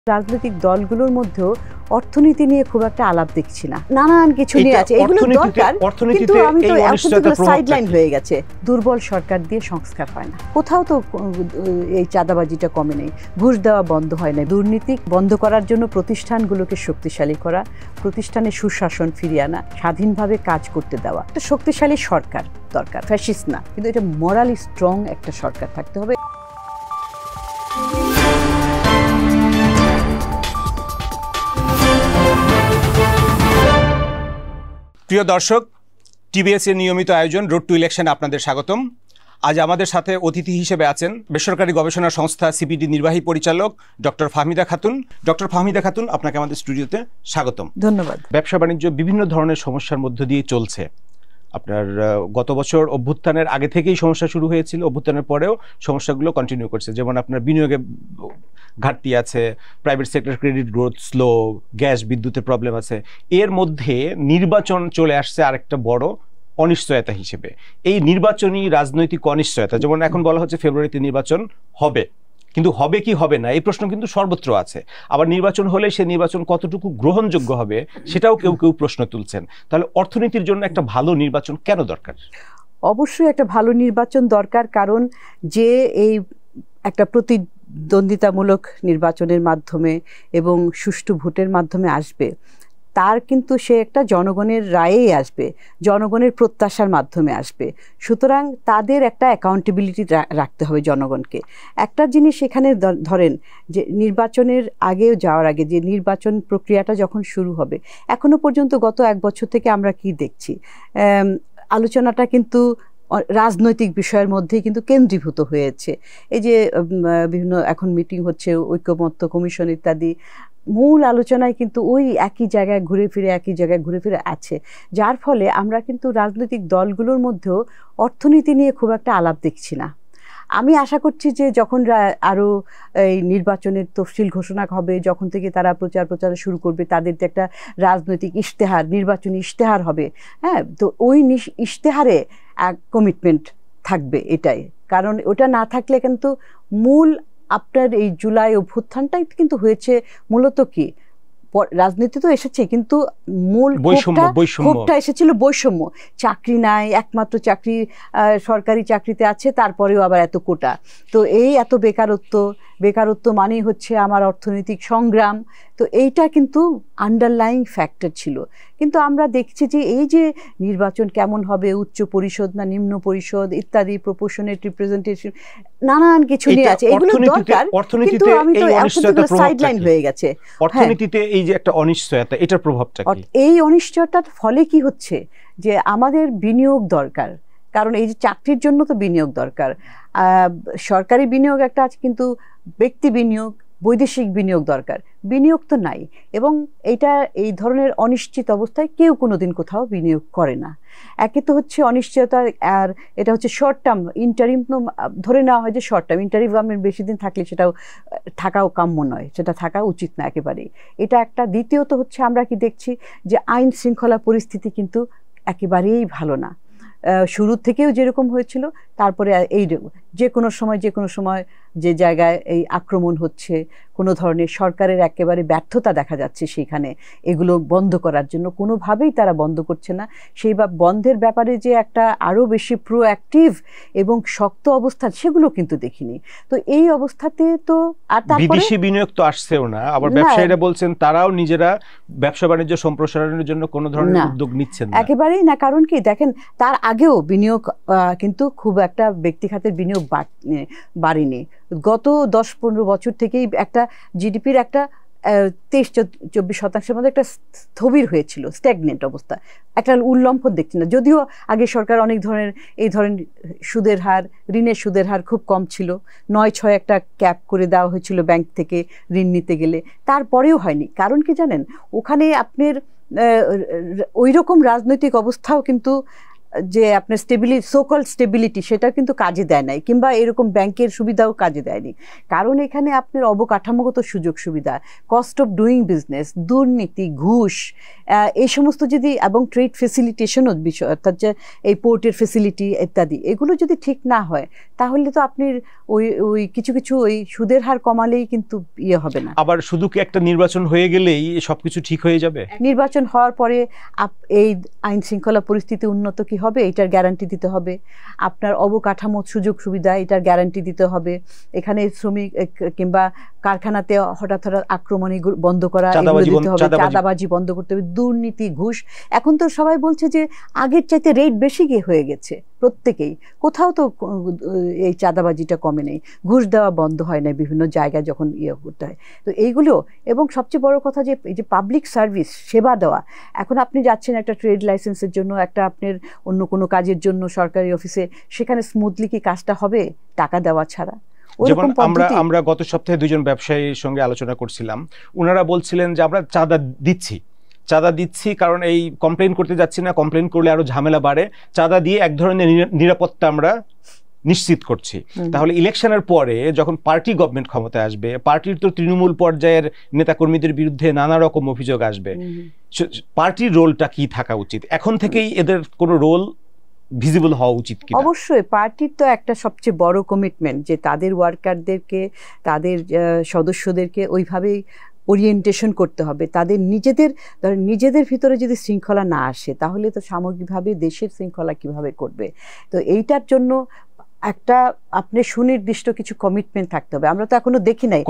রাজনৈতিক দলগুলোর মধ্যেও অর্থনীতি নিয়ে খুব একটা আলাপ দেখছি না, নানান কিছু নিয়ে আছে, এগুলো দরকার, কিন্তু আমি তো সাইডলাইন হয়ে গেছে। দুর্বল সরকার দিয়ে সংস্কার হয় না, কোথাও তো এই চাঁদাবাজিটা কমে নেই, ঘুষ দেওয়া বন্ধ হয় না, দুর্নীতি বন্ধ করার জন্য প্রতিষ্ঠানগুলোকে শক্তিশালী করা, প্রতিষ্ঠানে সুশাসন ফিরিয়ে আনা, স্বাধীনভাবে কাজ করতে দেওয়া, একটা শক্তিশালী সরকার দরকার, ফ্যাসিস্ট না, কিন্তু এটা মোরালি স্ট্রং একটা সরকার থাকতে হবে। প্রিয় দর্শক, টিবিএস এর নিয়মিত আয়োজন রোড টু ইলেকশন আপনাদের স্বাগতম। আজ আমাদের সাথে অতিথি হিসেবে আছেন বেসরকারি গবেষণা সংস্থা সিপিডি নির্বাহী পরিচালক ডক্টর ফাহমিদা খাতুন। ডক্টর ফাহমিদা খাতুন, আপনাকে আমাদের স্টুডিওতে স্বাগতম। ধন্যবাদ। ব্যবসা বাণিজ্য বিভিন্ন ধরনের সমস্যার মধ্য দিয়ে চলছে। আপনার গত বছর অভ্যুত্থানের আগে থেকেই সমস্যা শুরু হয়েছিল, অভ্যুত্থানের পরেও সমস্যাগুলো কন্টিনিউ করছে। যেমন আপনার বিনিয়োগে ঘাটতি আছে, private sector credit growth slow, gas বিদ্যুতের প্রবলেম আছে। এর মধ্যে নির্বাচন চলে আসছে আরেকটা বড় অনিশ্চয়তা হিসেবে। এই নির্বাচনী রাজনৈতিক অনিশ্চয়তা, যেমন এখন বলা হচ্ছে ফেব্রুয়ারিতে নির্বাচন হবে, কিন্তু হবে কি হবে না এই প্রশ্ন কিন্তু সর্বত্র আছে। আবার নির্বাচন হলে সে নির্বাচন কতটুকু গ্রহণযোগ্য হবে সেটাও কেউ কেউ প্রশ্ন তুলছেন। তাহলে অর্থনীতির জন্য একটা ভালো নির্বাচন কেন দরকার? অবশ্যই একটা ভালো নির্বাচন দরকার, কারণ যে এই একটা প্রতিদ্বন্দ্বিতামূলক নির্বাচনের মাধ্যমে এবং সুষ্ঠু ভোটের মাধ্যমে আসবে, তার কিন্তু সে একটা জনগণের রায়েই আসবে, জনগণের প্রত্যাশার মাধ্যমে আসবে। সুতরাং তাদের একটা অ্যাকাউন্টেবিলিটি রাখতে হবে জনগণকে। একটা জিনিস এখানে ধরেন যে নির্বাচনের আগেও যাওয়ার আগে যে নির্বাচন প্রক্রিয়াটা যখন শুরু হবে, এখনো পর্যন্ত গত এক বছর থেকে আমরা কি দেখছি, আলোচনাটা কিন্তু রাজনৈতিক বিষয়ের মধ্যেই কিন্তু কেন্দ্রীভূত হয়েছে। এই যে বিভিন্ন এখন মিটিং হচ্ছে, ঐক্যমত্য কমিশন ইত্যাদি, মূল আলোচনায় কিন্তু ওই একই জায়গায় ঘুরে ফিরে আছে, যার ফলে আমরা কিন্তু রাজনৈতিক দলগুলোর মধ্যেও অর্থনীতি নিয়ে খুব একটা আলাপ দেখছি না। আমি আশা করছি যে যখন আরও এই নির্বাচনের তফসিল ঘোষণা হবে, যখন থেকে তারা প্রচার শুরু করবে, তাদের যে একটা রাজনৈতিক ইশতেহার, নির্বাচনী ইশতেহার হবে, হ্যাঁ, তো ওই ইশতেহারে এক কমিটমেন্ট থাকবে, এটাই। কারণ ওটা না থাকলে কিন্তু মূল আপনার এই জুলাই অভ্যুত্থানটাই কিন্তু হয়েছে মূলত কি, রাজনীতি তো এসেছে, কিন্তু মূল ক্ষোভটা এসেছিল বৈষম্য। চাকরি নাই, একমাত্র চাকরি সরকারি চাকরিতে আছে, তারপরেও আবার এত কোটা। তো এই এত বেকারত্ব মানেই হচ্ছে আমার অর্থনৈতিক সংগ্রাম। তো এইটা কিন্তু আন্ডারলাইং ফ্যাক্টর ছিল। কিন্তু আমরা দেখছি যে এই যে নির্বাচন কেমন হবে, উচ্চ পরিষদ না নিম্ন পরিষদ ইত্যাদি, প্রপোর্শনেট রিপ্রেজেন্টেশন, নানান কিছু নিয়ে আছে, এগুলো দরকার, কিন্তু আমি তো সাইডলাইন হয়ে গেছে। অর্থনীতিতে এই যে একটা অনিশ্চয়তা, এটার প্রভাবটা কি? এই অনিশ্চয়তার ফলে কি হচ্ছে যে আমাদের বিনিয়োগ দরকার, কারণ এই যে চাকরির জন্য তো বিনিয়োগ দরকার, সরকারি বিনিয়োগ একটা আছে, কিন্তু ব্যক্তি বিনিয়োগ, বৈদেশিক বিনিয়োগ দরকার, বিনিয়োগ তো নাই। এবং এইটা এই ধরনের অনিশ্চিত অবস্থায় কেউ কোনোদিন কোথাও বিনিয়োগ করে না। একে তো হচ্ছে অনিশ্চয়তা, আর এটা হচ্ছে শর্ট টার্ম, ইন্টারিম ধরে নেওয়া হয় যে শর্ট টার্ম, ইন্টারিম বেশি দিন থাকলে সেটাও থাকাও কাম্য নয়, সেটা থাকা উচিত না একেবারেই, এটা একটা। দ্বিতীয়ত হচ্ছে আমরা কি দেখছি যে আইন শৃঙ্খলা পরিস্থিতি কিন্তু একেবারেই ভালো না। শুরু থেকেও যেরকম হয়েছিল, তারপরে এই যে কোনো সময় যে জায়গায় এই আক্রমণ হচ্ছে, কোনো ধরনের সরকারের একেবারে ব্যর্থতা দেখা যাচ্ছে সেখানে, এগুলো বন্ধ করার জন্য কোনোভাবেই তারা বন্ধ করছে না। সেই বন্ধের ব্যাপারে যে একটা আরও বেশি প্রোঅ্যাক্টিভ এবং শক্ত অবস্থা, সেগুলো কিন্তু দেখিনি। তো এই অবস্থাতে তো আর বিদেশি বিনিয়োগ তো আসছেও না। আবার ব্যবসায়ীরা বলছেন তারাও নিজেরা ব্যবসা বাণিজ্য সম্প্রসারণের জন্য কোনো ধরনের উদ্যোগ নিচ্ছেন না, একেবারেই না। কারণ কি দেখেন, তার আগেও বিনিয়োগ কিন্তু খুব একটা ব্যক্তি খাতের বিনিয়োগ বাড়েনি। গত 10-15 বছর থেকেই একটা জিডিপির একটা 23-24% মধ্যে একটা স্থবির হয়েছিল, স্ট্যাগনেন্ট অবস্থা, একটা উল্লম্ফন দেখছি না। যদিও আগে সরকার অনেক ধরনের এই ধরনের সুদের হার, ঋণের সুদের হার খুব কম ছিল, 9-6 একটা ক্যাপ করে দেওয়া হয়েছিল ব্যাংক থেকে ঋণ নিতে গেলে, তারপরেও হয়নি। কারণ কি জানেন, ওখানে আপনার ওই রকম রাজনৈতিক অবস্থাও কিন্তু যে আপনার সোকল স্টেবিলিটি সেটা কিন্তু কাজে দেয় নাই, কিংবা এরকম ব্যাংকের সুবিধাও কাজে দেয়নি। কারণ এখানে আপনার অবকাঠামোগত সুযোগ সুবিধা, কস্ট অফ ডুইং বিজনেস, দুর্নীতি, ঘুষ, এই সমস্ত যদি, এবং ট্রেড ফেসিলিটেশনও বিষয়, অর্থাৎ যে এই পোর্টের ফেসিলিটি ইত্যাদি, এগুলো যদি ঠিক না হয় তাহলে তো আপনি ওই কিছু কিছু ওই সুদের হার কমালেই কিন্তু ইয়ে হবে না। আবার শুধু কি একটা নির্বাচন হয়ে গেলেই সবকিছু ঠিক হয়ে যাবে? নির্বাচন হওয়ার পরে এই আইন শৃঙ্খলা পরিস্থিতি উন্নত কি হবে এটার গ্যারান্টি দিতে হবে, আপনার অবকাঠামো সুযোগ সুবিধা এটার গ্যারান্টি দিতে হবে, এখানে শ্রমিক কিংবা কারখানাতে হঠাৎ হঠাৎ আক্রমণ বন্ধ করা, এগুলো দিতে হবে, চাঁদাবাজি বন্ধ করতে হবে, দুর্নীতি, ঘুষ। এখন তো সবাই বলছে যে আগের চাইতে রেট বেশি হয়ে গেছে প্রত্যেকেই, কোথাও তো এই চাঁদাবাজিটা কমে নেই, ঘুষ দেওয়া বন্ধ হয় না বিভিন্ন জায়গায় যখন ইয়ে করতে হয়। তো এইগুলো, এবং সবচেয়ে বড় কথা যে এই যে পাবলিক সার্ভিস সেবা দেওয়া, এখন আপনি যাচ্ছেন একটা ট্রেড লাইসেন্সের জন্য, একটা আপনার অন্য কোনো কাজের জন্য সরকারি অফিসে, সেখানে স্মুথলি কি কাজটা হবে টাকা দেওয়া ছাড়া? যেমন আমরা গত সপ্তাহে দুজন ব্যবসায়ীর সঙ্গে আলোচনা করছিলাম, ওনারা বলছিলেন যে আমরা চাঁদা দিচ্ছি কারণ এই কমপ্লেন করতে যাচ্ছি না, কমপ্লেন করলে আরো ঝামেলা বাড়ে, চাঁদা দিয়ে এক ধরনের নিরাপত্তা আমরা নিশ্চিত করছি। তাহলে ইলেকশনের পরে যখন পার্টি গভর্নমেন্ট ক্ষমতায় আসবে, পার্টির তো তৃণমূল পর্যায়ের নেতাকর্মীদের বিরুদ্ধে নানা রকম অভিযোগ আসবে, পার্টির রোলটা কি থাকা উচিত? এখন থেকেই এদের কোনো রোল ভিজিবল হওয়া উচিত কি? অবশ্যই পার্টির তো একটা সবচেয়ে বড় কমিটমেন্ট যে তাদের ওয়ার্কারদেরকে, তাদের সদস্যদেরকে ওইভাবেই ওরিয়েন্টেশন করতে হবে। তাদের নিজেদের ভিতরে যদি শৃঙ্খলা না আসে তাহলে তো সামগ্রিকভাবে দেশের শৃঙ্খলা কিভাবে করবে? তো এইটার জন্য একটা আপনি সুনির্দিষ্ট কিছু কমিটমেন্ট থাকতে হবে। আমরা তো এখনো দেখি নাই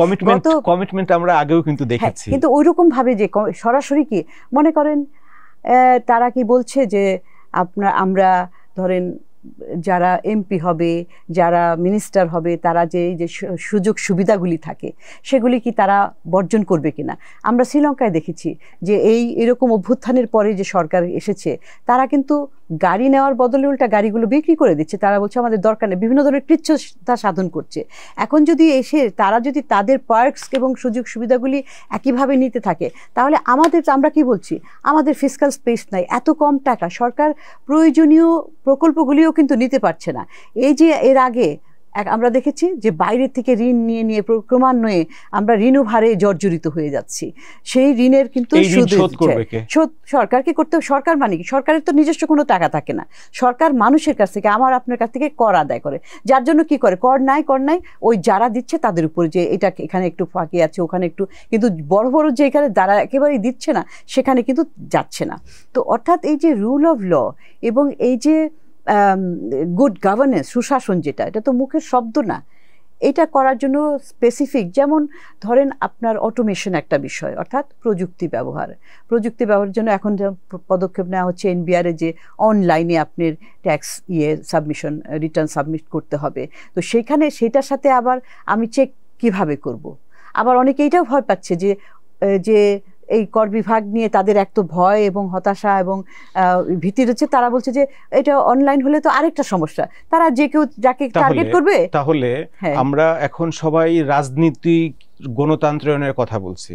কমিটমেন্ট, আমরা আগেও কিন্তু দেখেছি, কিন্তু ওইরকম ভাবে যে সরাসরি কি মনে করেন তারা কি বলছে যে আমরা ধরেন যারা এমপি হবে, যারা মিনিস্টার হবে, তারা যে সুযোগ সুবিধাগুলি থাকে সেগুলি কি তারা বর্জন করবে কিনা? আমরা শ্রীলঙ্কায় দেখেছি যে এরকম অভ্যুত্থানের পরে যে সরকার এসেছে তারা কিন্তু গাড়ি নেওয়ার বদলে উল্টা গাড়িগুলো বিক্রি করে দিচ্ছে। তারা বলছে আমাদের দরকার নেই, বিভিন্ন ধরনের কৃচ্ছতা সাধন করছে। এখন যদি তারা যদি তাদের পার্কস এবং সুযোগ সুবিধাগুলি একইভাবে নিতে থাকে তাহলে আমরা কি বলছি, আমাদের ফিসকাল স্পেস নাই, এত কম টাকা, সরকার প্রয়োজনীয় প্রকল্পগুলিও কিন্তু নিতে পারছে না। এই যে এর আগে আমরা দেখেছি যে বাইরের থেকে ঋণ নিয়ে ক্রমান্বয়ে আমরা ঋণভারে জর্জরিত হয়ে যাচ্ছি। সেই ঋণের কিন্তু শোধ সরকারকে করতে হবে। সরকার মানে কি? সরকারের তো নিজস্ব কোনো টাকা থাকে না, সরকার মানুষের কাছ থেকে, আমার আপনার কাছ থেকে কর আদায় করে, যার জন্য কি করে, কর নাই ওই যারা দিচ্ছে তাদের উপরে, যে এটা এখানে একটু ফাঁকি আছে, ওখানে একটু, কিন্তু বড় বড় যে এখানে যারা একেবারেই দিচ্ছে না সেখানে কিন্তু যাচ্ছে না। তো অর্থাৎ এই যে রুল অফ ল এবং এই যে গুড গভর্নেন্স, সুশাসন, এটা তো মুখের শব্দ না, এটা করার জন্য স্পেসিফিক, যেমন ধরেন আপনার অটোমেশন একটা বিষয়, অর্থাৎ প্রযুক্তি ব্যবহারের জন্য এখন যে পদক্ষেপ নেওয়া হচ্ছে এনবিআর-এ, যে অনলাইনে আপনার ট্যাক্স সাবমিশন, রিটার্ন সাবমিট করতে হবে। তো সেটার সাথে আবার আমি চেক কিভাবে করব? আবার অনেকে এটাও ভয় পাচ্ছে যে এই কর বিভাগ নিয়ে তাদের এক তো ভয় এবং হতাশা এবং ভীতি রয়েছে। তারা বলছে যে এটা অনলাইন হলে তো আরেকটা সমস্যা, তারা যে কেউ যাকে টার্গেট করবে। তাহলে আমরা এখন সবাই রাজনীতিক গণতন্ত্রায়নের কথা বলছি,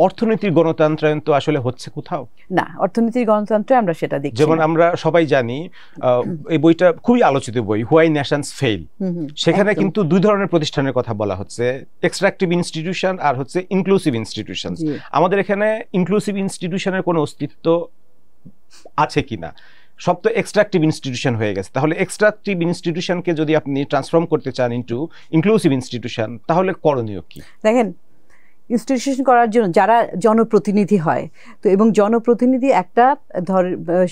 অর্থনীতির গণতন্ত্রায়ন তো আসলে হচ্ছে কোথাও না। অর্থনীতির গণতন্ত্রে আমরা সেটা দেখি, যেমন আমরা সবাই জানি এই বইটা খুবই আলোচিত বই, হোয়াই নেশনস ফেইল। সেখানে কিন্তু দুই ধরনের প্রতিষ্ঠানের কথা বলা হচ্ছে, এক্সট্রাকটিভ ইনস্টিটিউশন আর হচ্ছে ইনক্লুসিভ ইনস্টিটিউশন। আমাদের এখানে ইনক্লুসিভ ইনস্টিটিউশনের কোনো অস্তিত্ব আছে কিনা? সব তো এক্সট্রাকটিভ ইনস্টিটিউশন হয়ে গেছে। তাহলে এক্সট্রাকটিভ ইনস্টিটিউশনকে যদি আপনি ট্রান্সফর্ম করতে চান ইনটু ইনক্লুসিভ ইনস্টিটিউশন, তাহলে করণীয় কি? দেখেন, ইনস্টিটিউশন করার জন্য যারা জনপ্রতিনিধি হয়, তো এবং জনপ্রতিনিধি একটা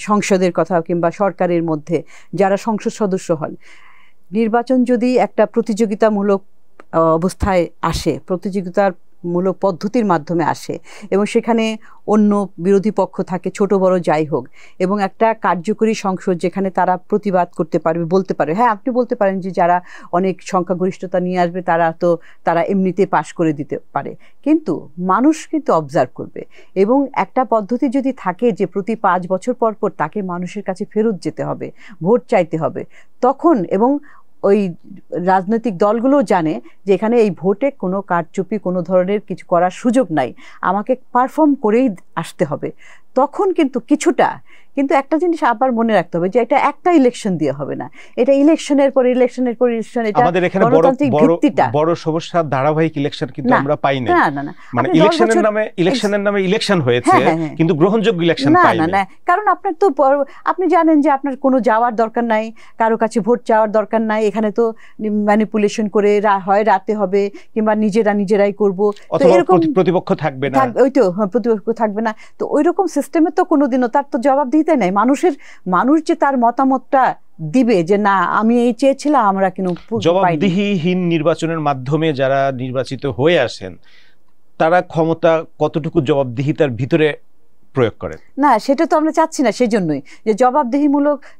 সংসদের কথা কিংবা সরকারের মধ্যে যারা সংসদ সদস্য হন, নির্বাচন যদি একটা প্রতিযোগিতামূলক অবস্থায় আসে, প্রতিযোগিতামূলক পদ্ধতির মাধ্যমে আসে এবং সেখানে অন্য বিরোধী পক্ষ থাকে, ছোট বড় যাই হোক, এবং একটা কার্যকরী সংসদ যেখানে তারা প্রতিবাদ করতে পারবে, বলতে পারবে। হ্যাঁ, আপনি বলতে পারেন যে যারা অনেক সংখ্যাগরিষ্ঠতা নিয়ে আসবে তারা এমনিতে পাশ করে দিতে পারে, কিন্তু মানুষ কিন্তু অবজার্ভ করবে। এবং একটা পদ্ধতি যদি থাকে যে প্রতি 5 বছর পর পর তাকে মানুষের কাছে ফেরত যেতে হবে, ভোট চাইতে হবে, তখন এবং ওই রাজনৈতিক দলগুলো জানে যে এখানে এই ভোটে কোনো কারচুপি, কোনো ধরনের কিছু করার সুযোগ নাই, আমাকে পারফর্ম করেই আসতে হবে, তখন কিন্তু কিছুটা, কিন্তু একটা জিনিস আবার মনে রাখতে হবে যে এটা একটা ইলেকশন দিয়ে হবে না, এটা ইলেকশনের পর ইলেকশন, এটা আমাদের এখানে গণতান্ত্রিক ভিত্তিটা বড় সমস্যা ধারাবাহিক ইলেকশন কিন্তু আমরা পাই নাই। না মানে ইলেকশনের নামে ইলেকশন হয়েছে, কিন্তু গ্রহণযোগ্য ইলেকশন পাই নাই। না, কারণ আপনার তো, আপনি জানেন যে আপনার কোনো যাওয়ার দরকার নাই, কারো কাছে ভোট চাওয়ার দরকার নাই, এখানে তো ম্যানিপুলেশন করে হয় রাতে হবে কিংবা নিজেরাই করব, তো এরকম প্রতিপক্ষ থাকবে না, ওই তো প্রতিপক্ষ থাকবে না, তো ওইরকম সিস্টেমে তো কোনোদিনও তার তো জবাবদিহিতা নাই। মানুষ যে তার মতামতটা দিবে যে না আমি এই চেয়েছিলাম, আমরা কিন্তু জবাবদিহিহীন নির্বাচনের মাধ্যমে যারা নির্বাচিত হয়ে আসেন তারা ক্ষমতা কতটুকু জবাবদিহিতার ভিতরে প্রয়োগ করেন? না, সেটা তো আমরা চাচ্ছি না, সেজন্যই যে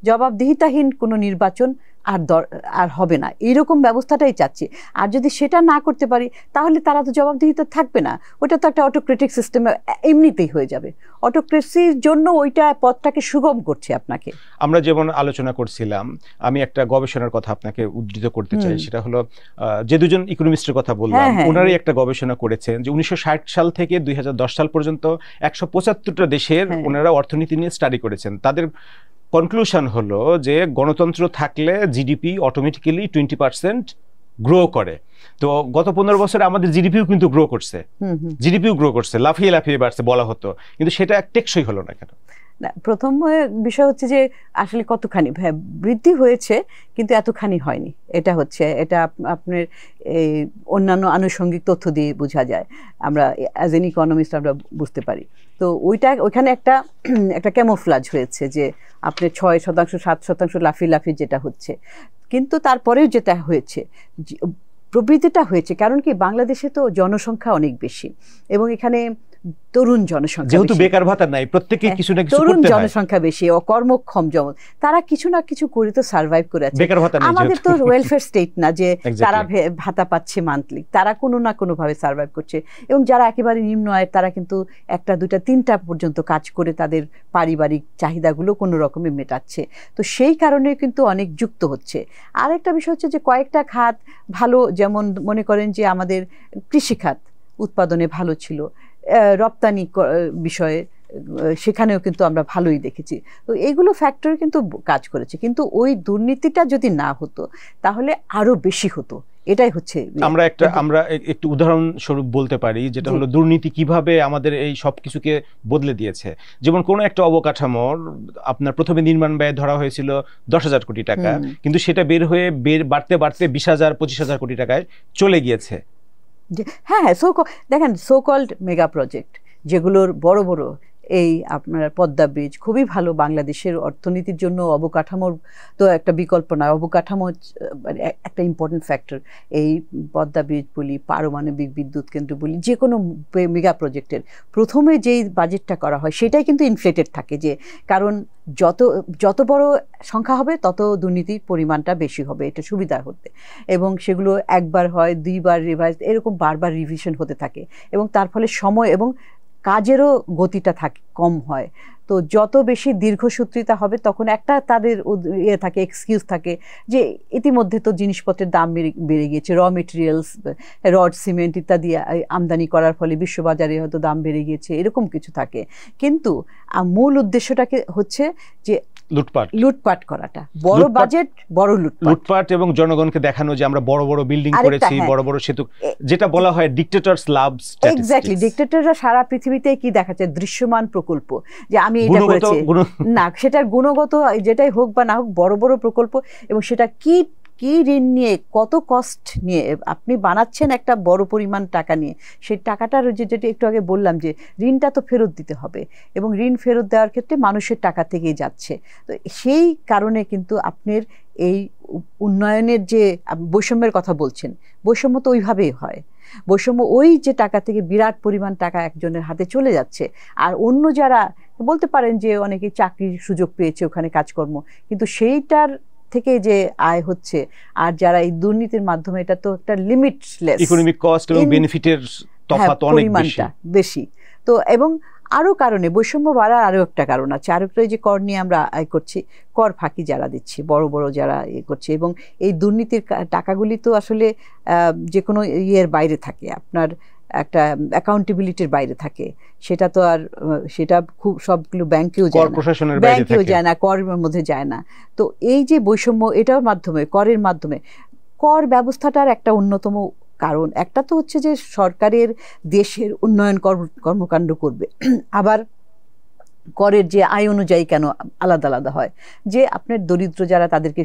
জবাবদিহিতাহীন কোনো নির্বাচন আর হবে না, এইরকম ব্যবস্থাটাই চাচ্ছি। আর যদি সেটা না করতে পারি তাহলে তারা তো জবাবদিহিতা থাকবে না, ওটা তো একটা অটোক্রেটিক সিস্টেমে এমনিতেই হয়ে যাবে। অটোক্রেসির জন্য ওইটা পথটাকে সুগম করছে আপনাকে। আমরা যেমন আলোচনা করছিলাম, আমি একটা গবেষণার কথা আপনাকে উদ্ধৃত করতে চাই, সেটা হলো যে দুজন ইকোনমিস্টের কথা বললাম, ওনারাই একটা গবেষণা করেছেন যে 1960 সাল থেকে 2010 সাল পর্যন্ত 175টা দেশের ওনারা অর্থনীতি নিয়ে স্টাডি করেছেন। তাদের কনক্লুশন হলো যে গণতন্ত্র থাকলে জিডিপি অটোমেটিক্যালি 20% গ্রো করে। তো গত 15 বছরে আমাদের জিডিপিও কিন্তু গ্রো করছে, লাফিয়ে বাড়ছে বলা হতো, কিন্তু সেটা টেকসই হলো না কেন? প্রথম বিষয় হচ্ছে যে আসলে কতখানি বৃদ্ধি হয়েছে কিন্তু এতখানি হয়নি, এটা আপনার এই অন্যান্য আনুষঙ্গিক তথ্য দিয়ে বোঝা যায়, আমরা অ্যাজ এন ইকোনমিস্ট আমরা বুঝতে পারি। তো ওইখানে একটা ক্যামোফ্লাজ হয়েছে যে আপনি 6%, 7% লাফিয়ে যেটা হচ্ছে, কিন্তু তারপরেও যেটা হয়েছে প্রবৃদ্ধিটা হয়েছে, কারণ কি বাংলাদেশে তো জনসংখ্যা অনেক বেশি এবং এখানে তরুণ জনসংখ্যা, যেহেতু বেকার ভাতা নাই, প্রত্যেকেই কিছু না কিছু করতে হয়, তরুণ জনসংখ্যা বেশি ও কর্মক্ষম তারা কিছু না কিছু করে তো সার্ভাইভ করে আছে। আমাদের তো ওয়েলফেয়ার স্টেট না যে তারা ভাতা পাচ্ছে মান্থলি, তারা কোনো না কোনো ভাবে সার্ভাইভ করছে, এবং যারা একেবারে নিম্ন আয়ের তারা কিন্তু 1টা 2টা 3টা পর্যন্ত কাজ করে তাদের পারিবারিক চাহিদাগুলো কোনো রকমে মেটাচ্ছে। তো সেই কারণে কিন্তু অনেক যুক্ত হচ্ছে। আর একটা বিষয় হচ্ছে যে কয়েকটা খাত ভালো, যেমন মনে করেন যে আমাদের কৃষিখাত উৎপাদনে ভালো ছিল, রপ্তানি বিষয়ে সেখানেও কিন্তু আমরা ভালোই দেখেছি। তো এইগুলো ফ্যাক্টর কিন্তু কাজ করেছে, কিন্তু ওই দুর্নীতিটা যদি না হতো তাহলে আরো বেশি হতো, এটাই হচ্ছে। আমরা একটু উদাহরণস্বরূপ বলতে পারি, যেটা হলো দুর্নীতি কিভাবে আমাদের এই সব কিছুকে বদলে দিয়েছে। যেমন কোন একটা অবকাঠামোর আপনার প্রথমে নির্মাণ ব্যয় ধরা হয়েছিল 10,000 কোটি টাকা, কিন্তু সেটা বাড়তে 20,000 25,000 কোটি টাকায় চলে গিয়েছে। হ্যাঁ, দেখেন সো কল্ড মেগা প্রজেক্ট যেগুলোর বড় এই আপনার পদ্মা ব্রিজ খুবই ভালো, বাংলাদেশের অর্থনীতির জন্য অবকাঠামোর তো একটা বিকল্প নয়, অবকাঠামো একটা ইম্পর্টেন্ট ফ্যাক্টর। এই পদ্মা ব্রিজ বলি, পারমাণবিক বিদ্যুৎ কেন্দ্র বলি, যে কোনো মেগা প্রজেক্টের প্রথমে যেই বাজেটটা করা হয় সেটাই কিন্তু ইনফ্লেটেড থাকে, যে কারণ যত বড় সংখ্যা হবে তত দুর্নীতির পরিমাণটা বেশি হবে, এটা সুবিধা হতে, এবং সেগুলো একবার হয়, 2বার রিভাইজ, এরকম বারবার রিভিশন হতে থাকে, এবং তার ফলে সময় এবং কাজেরও গতিটা কম হয়। তো যত বেশি দীর্ঘসূত্রিতা হবে তখন একটা তাদের থাকে, এক্সকিউজ থাকে যে ইতিমধ্যে তো জিনিসপত্রের দাম বেড়ে গিয়েছে, র মেটেরিয়ালস, রড, সিমেন্ট ইত্যাদি আমদানি করার ফলে বিশ্ববাজারে হয়তো দাম বেড়ে গিয়েছে, এরকম কিছু থাকে। কিন্তু মূল উদ্দেশ্যটাকে হচ্ছে যে লুটপাট করাটা, বড় বাজেট বড় লুটপাট, এবং জনগণকে দেখানো যে আমরা বড় বিল্ডিং করেছি, বড় সেতু, যেটা বলা হয় ডিক্টেটরস লাভ স্ট্যাটিস্টিক্স। এক্স্যাক্টলি, ডিক্টেটররা সারা পৃথিবীতে কি দেখাচ্ছে, দৃশ্যমান প্রকল্প, যে আমি এটা করেছি না, সেটার গুণগত যেটাই হোক বা না হোক বড় প্রকল্প, এবং সেটা কি ঋণ নিয়ে কত কস্ট নিয়ে আপনি বানাচ্ছেন একটা বড় পরিমাণ টাকা নিয়ে, সেই টাকাটার যেটা একটু আগে বললাম যে ঋণটা তো ফেরত দিতে হবে, এবং ঋণ ফেরত দেওয়ার ক্ষেত্রে মানুষের টাকা থেকেই যাচ্ছে। তো সেই কারণে কিন্তু আপনার এই উন্নয়নের যে বৈষম্যের কথা বলছেন, বৈষম্য তো ওইভাবেই হয়, বৈষম্য ওই যে টাকা থেকে বিরাট পরিমাণ টাকা একজনের হাতে চলে যাচ্ছে, আর অন্য যারা বলতে পারেন যে অনেকে চাকরির সুযোগ পেয়েছে ওখানে কাজকর্ম, কিন্তু সেইটার থেকে যে আয় হচ্ছে, আর যারা এই দুর্নীতির মাধ্যমে, এটা তো একটা লিমিটলেস, ইকোনমিক কস্ট এবং বেনিফিটের তফাৎ অনেক বেশি। তো এবং আরো কারণে বৈষম্য বাড়ার আরো একটা কারণ আছে, আরেকটা যে কর নিয়ে আমরা আয় করছি, কর ফাঁকি যারা দিচ্ছি, বড় যারা করছে, এবং এই দুর্নীতির টাকাগুলি তো আসলে যে কোনো ইয়ের বাইরে থাকে, আপনার একটা অ্যাকাউন্টেবিলিটির বাইরে থাকে, সেটা তো আর সেটা খুব সবগুলো ব্যাংকেও যায় না, ব্যাংকেও যায় না, করের মধ্যে যায় না। তো এই যে বৈষম্য, এটার মাধ্যমে, করের মাধ্যমে, কর ব্যবস্থাটার একটা অন্যতম কারণ একটা তো হচ্ছে যে সরকারের দেশের উন্নয়ন কর্মকাণ্ড করবে, আবার করের যে আয় অনুযায়ী কেন আলাদা আলাদা হয়, যে আপনার দরিদ্র যারা তাদেরকে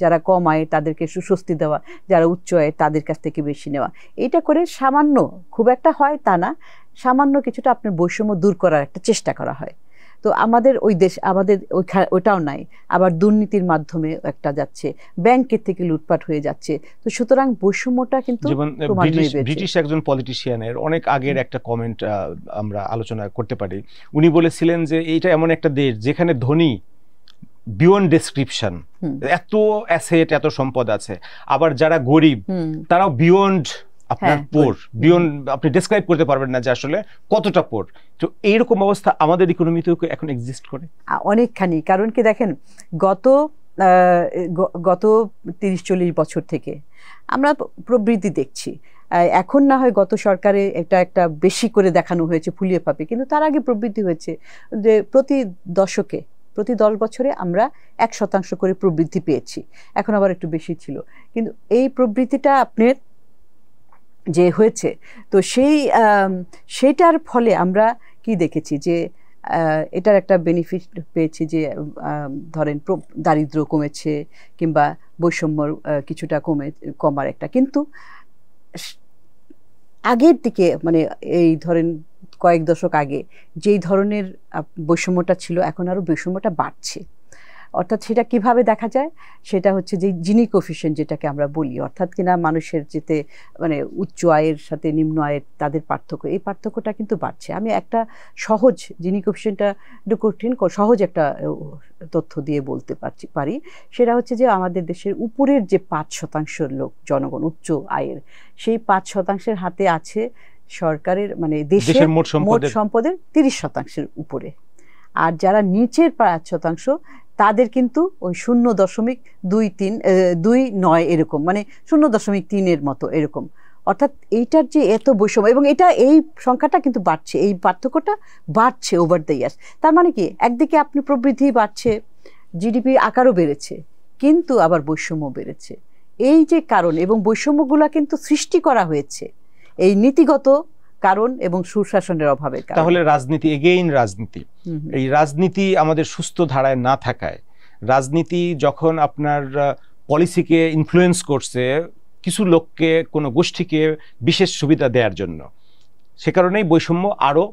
যারা কম আয়ের তাদেরকে সুস্বস্তি দেওয়া, যারা উচ্চ আয়ের তাদের কাছ থেকে বেশি নেওয়া, এটা করে সামান্য, খুব একটা হয় তা না, সামান্য কিছুটা আপনার বৈষম্য দূর করার একটা চেষ্টা করা হয়। তো আমাদের ওই দেশ, আমাদের ওইটাও নাই, আবার দুর্নীতির মাধ্যমে একটা যাচ্ছে, ব্যাংকের থেকে লুটপাট হয়ে যাচ্ছে। তো সুতরাং বৈষম্যটা কিন্তু ব্রিটিশ একজন পলিটিশিয়ানের অনেক আগের একটা কমেন্ট আমরা আলোচনা করতে পারি। উনি বলেছিলেন যে এইটা এমন একটা দেশ যেখানে ধনী বিয়ন্ড ডেসক্রিপশন, এত অ্যাসেট, এত সম্পদ আছে, আবার যারা গরিব তারাও বিয়ন্ড আপনার পোর, বিয়ন্ড আপনি ডেসক্রাইব করতে পারবেন না যে আসলে কতটা পোর। তো এইরকম অবস্থা আমাদের ইকোনমিতেও এখন এক্সিস্ট করে অনেকখানি। কারণ কি দেখেন, গত 30-40 বছর থেকে আমরা প্রবৃদ্ধি দেখছি। এখন না হয় গত সরকারে একটা বেশি করে দেখানো হয়েছে ফুলিয়ে ফাঁপে, কিন্তু তার আগে প্রবৃদ্ধি হয়েছে যে প্রতি 10 বছরে আমরা 1% করে প্রবৃদ্ধি পেয়েছি, এখন আবার একটু বেশি ছিল। কিন্তু এই প্রবৃদ্ধিটা আপনার যে হয়েছে, তো সেইটার ফলে আমরা কি দেখেছি যে এটার একটা বেনিফিট পেয়েছি, যে ধরেন দারিদ্র্য কমেছে কিংবা বৈষম্যর কিছুটা কমার একটা। কিন্তু আগের দিকে, মানে এই ধরেন কয়েক দশক আগে যেই ধরনের বৈষম্যটা ছিল, এখন আরও বৈষম্যটা বাড়ছে। অর্থাৎ সেটা কিভাবে দেখা যায়, সেটা হচ্ছে যে জিনি কোফিশিয়েন্ট যেটাকে আমরা বলি, অর্থাৎ কিনা মানুষের যেতে মানে উচ্চ আয়ের সাথে নিম্ন আয়ের তাদের পার্থক্য, এই পার্থক্যটা কিন্তু বাড়ছে। আমি একটা সহজ জিনি কোফিশিয়েন্টটা একটু কঠিন, সহজ একটা তথ্য দিয়ে বলতে পারি। সেটা হচ্ছে যে আমাদের দেশের উপরের যে 5% লোক জনগণ উচ্চ আয়ের, সেই 5% হাতে আছে সরকারের, মানে দেশের মোট সম্পদের 30% উপরে। আর যারা নিচের 5% তাদের কিন্তু ওই 0.29 এরকম, মানে 0.3 মতো এরকম। অর্থাৎ এইটার যে এত বৈষম্য, এবং এই সংখ্যাটা কিন্তু বাড়ছে, এই পার্থক্যটা বাড়ছে ওভার দ্য ইয়ার্স। তার মানে কি, একদিকে আপনি প্রবৃদ্ধি বাড়ছে, জিডিপি আকারও বেড়েছে, কিন্তু আবার বৈষম্য বেড়েছে। এই যে কারণ, এবং বৈষম্যগুলো কিন্তু সৃষ্টি করা হয়েছে এই নীতিগত কারণ এবং সুশাসনের অভাবের কারণে। তাহলে রাজনীতি, এগেইন রাজনীতি, এই রাজনীতি আমাদের সুস্থ ধারায় না থাকায়, রাজনীতি যখন আপনার পলিসিকে ইনফ্লুয়েন্স করছে কিছু লোককে, কোনো গোষ্ঠীকে বিশেষ সুবিধা দেওয়ার জন্য, সে কারণেই বৈষম্য আরো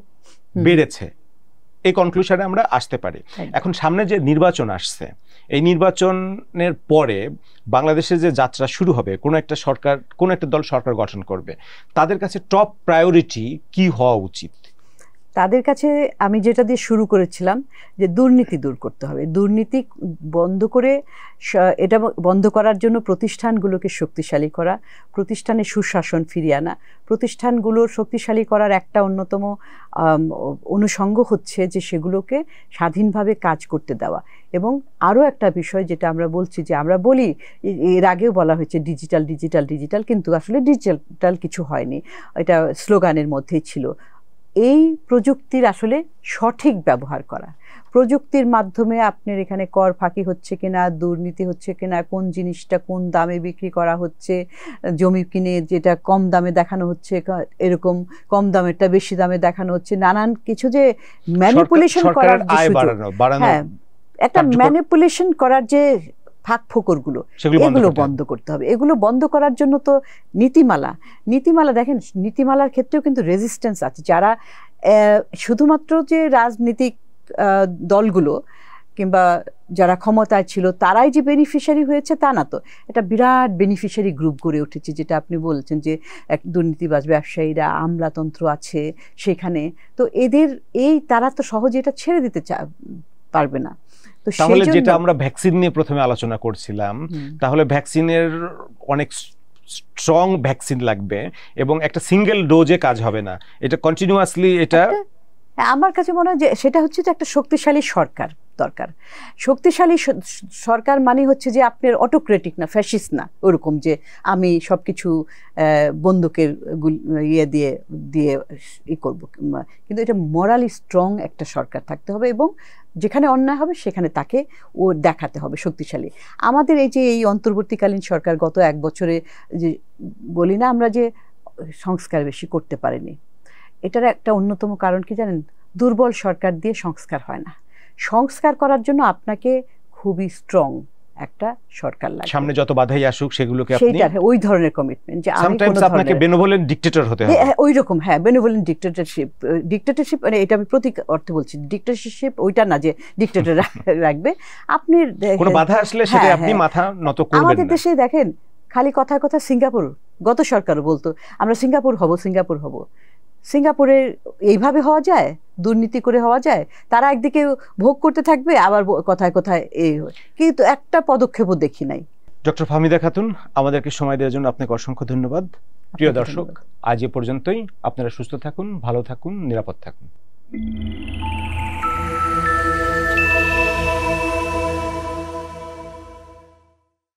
বেড়েছে। এই কনক্লুশনে আমরা আসতে পারি। এখন সামনে যে নির্বাচন আসছে, এই নির্বাচনের পরে বাংলাদেশে যে যাত্রা শুরু হবে, কোনো একটা দল সরকার গঠন করবে, তাদের কাছে টপ প্রায়োরিটি কি হওয়া উচিত? তাদের কাছে আমি যেটা দিয়ে শুরু করেছিলাম, যে দুর্নীতি দূর করতে হবে। দুর্নীতি বন্ধ করে, এটা বন্ধ করার জন্য প্রতিষ্ঠানগুলোকে শক্তিশালী করা, প্রতিষ্ঠানে সুশাসন ফিরিয়ে আনা, প্রতিষ্ঠানগুলোর শক্তিশালী করার একটা অন্যতম অনুষঙ্গ হচ্ছে যে সেগুলোকে স্বাধীনভাবে কাজ করতে দেওয়া। এবং আরও একটা বিষয় যেটা আমরা বলছি, যে আমরা বলি, এর আগেও বলা হয়েছে ডিজিটাল ডিজিটাল ডিজিটাল, কিন্তু আসলে ডিজিটাল কিছু হয়নি, এটা স্লোগানের মধ্যেই ছিল। এই প্রযুক্তির আসলে সঠিক ব্যবহার করা, প্রযুক্তির মাধ্যমে আপনার এখানে কর ফাঁকি হচ্ছে কিনা, দুর্নীতি হচ্ছে কিনা, কোন জিনিসটা কোন দামে বিক্রি করা হচ্ছে, জমি কিনে যেটা কম দামে দেখানো হচ্ছে, এরকম কম দামেরটা বেশি দামে দেখানো হচ্ছে, নানান কিছু যে ম্যানিপুলেশন করার, হ্যাঁ, একটা ম্যানিপুলেশন করার যে ফাঁক ফোকরগুলো, এগুলো বন্ধ করতে হবে। এগুলো বন্ধ করার জন্য তো নীতিমালা দেখেন, নীতিমালার ক্ষেত্রেও কিন্তু রেজিস্ট্যান্স আছে। যারা শুধুমাত্র যে রাজনৈতিক দলগুলো কিংবা যারা ক্ষমতায় ছিল তারাই যে বেনিফিশিয়ারি হয়েছে তা না তো, এটা বিরাট বেনিফিশিয়ারি গ্রুপ গড়ে উঠেছে, যেটা আপনি বলছেন যে দুর্নীতিবাজ ব্যবসায়ীরা, আমলাতন্ত্র আছে সেখানে। তো তারা তো সহজে এটা ছেড়ে দিতে পারবে না। তাহলে যেটা আমরা ভ্যাকসিন নিয়ে প্রথমে আলোচনা করছিলাম, তাহলে ভ্যাকসিনের অনেক স্ট্রং ভ্যাকসিন লাগবে এবং একটা সিঙ্গেল ডোজে কাজ হবে না, এটা কন্টিনিউয়াসলি, এটা আমার কাছে মনে হয় যে সেটা হচ্ছে যে একটা শক্তিশালী সরকার, দরকার। শক্তিশালী সরকার মানে হচ্ছে যে আপনার অটোক্রেটিক না, ফ্যাসিস্ট না, ওরকম যে আমি সবকিছু বন্দুকের ইয়ে দিয়ে দিয়ে ই করবো, কিন্তু এটা মোরালি স্ট্রং একটা সরকার থাকতে হবে এবং যেখানে অন্যায় হবে সেখানে তাকে ও দেখাতে হবে শক্তিশালী। আমাদের এই যে এই অন্তর্বর্তীকালীন সরকার গত 1 বছরে যে বলি না আমরা যে সংস্কার বেশি করতে পারেনি, এটার একটা অন্যতম কারণ কি জানেন? দুর্বল সরকার দিয়ে সংস্কার হয় না। সংস্কার করার জন্য আপনাকে খুবই স্ট্রং একটা সরকার লাগে, সামনে যত বাধাই আসুক সেগুলোকে আপনি সেইটার ওই ধরনের কমিটমেন্ট যে আমি সামটাইমস আপনাকে বেনেভোলেন্ট ডিক্টেটর হতে হবে। ওই রকম, হ্যাঁ, বেনেভোলেন্ট ডিক্টেটরশিপ মানে এটা আমি প্রতীক অর্থে বলছি। ডিক্টেটরশিপ ওইটা না যে ডিক্টেটর রাখবে, আপনি কোনো বাধা আসলে সেটা আপনি মাথা নত করবেন না। আমাদের দেশে দেখেন খালি কথায় কথা সিঙ্গাপুর, গত সরকারও বলতো আমরা সিঙ্গাপুর হব, সিঙ্গাপুর হব। সিঙ্গাপুরে এইভাবে হওয়া যায়? দুর্নীতি করে হওয়া যায়? তারা একদিকে ভোগ করতে থাকবে, আবার কথায় কথায় এই হয়, কিন্তু একটা পদক্ষেপও দেখি নাই। ডক্টর ফাহমিদা খাতুন, আমাদেরকে সময় দেওয়ার জন্য আপনাকে অসংখ্য ধন্যবাদ। প্রিয় দর্শক, আজ এ পর্যন্তই। আপনারা সুস্থ থাকুন, ভালো থাকুন, নিরাপদ থাকুন।